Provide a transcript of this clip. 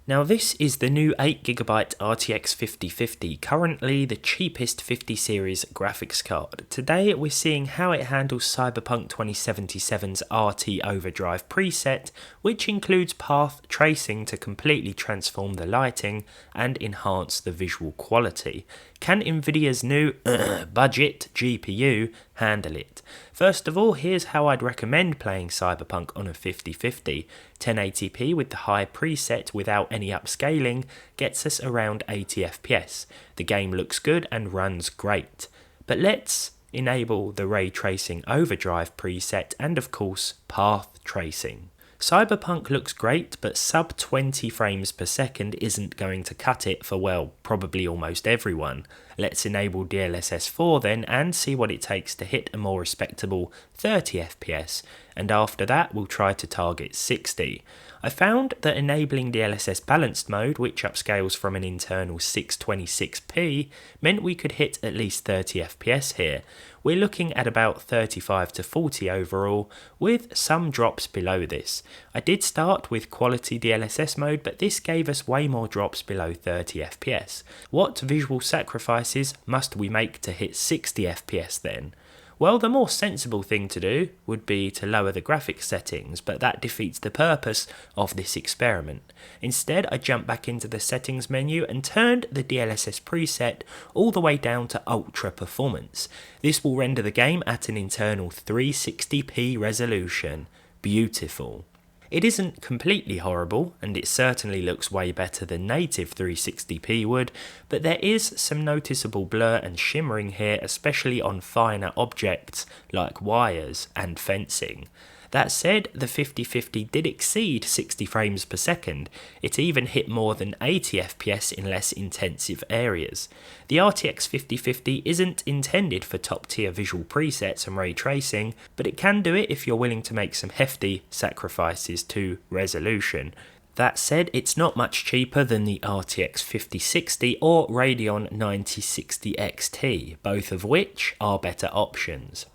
Now this is the new 8GB RTX 5050, currently the cheapest 50 series graphics card. Today we're seeing how it handles Cyberpunk 2077's RT Overdrive preset, which includes path tracing to completely transform the lighting and enhance the visual quality. Can Nvidia's new budget GPU handle it? First of all, here's how I'd recommend playing Cyberpunk on a 5050. 1080p with the high preset without any upscaling gets us around 80 FPS. The game looks good and runs great. But let's enable the Ray Tracing Overdrive preset and of course path tracing. Cyberpunk looks great, but sub 20 frames per second isn't going to cut it for, well, probably almost everyone. Let's enable DLSS 4 then and see what it takes to hit a more respectable 30 FPS, and after that we'll try to target 60. I found that enabling DLSS balanced mode, which upscales from an internal 626p, meant we could hit at least 30 FPS here. We're looking at about 35 to 40 overall, with some drops below this. I did start with quality DLSS mode, but this gave us way more drops below 30 FPS. What visual sacrifices must we make to hit 60 FPS then? Well, the more sensible thing to do would be to lower the graphics settings, but that defeats the purpose of this experiment. Instead, I jumped back into the settings menu and turned the DLSS preset all the way down to Ultra Performance. This will render the game at an internal 360p resolution. Beautiful. It isn't completely horrible, and it certainly looks way better than native 360p would, but there is some noticeable blur and shimmering here, especially on finer objects like wires and fencing. That said, the 5050 did exceed 60 frames per second. It even hit more than 80 FPS in less intensive areas. The RTX 5050 isn't intended for top tier visual presets and ray tracing, but it can do it if you're willing to make some hefty sacrifices to resolution. That said, it's not much cheaper than the RTX 5060 or Radeon 9060 XT, both of which are better options.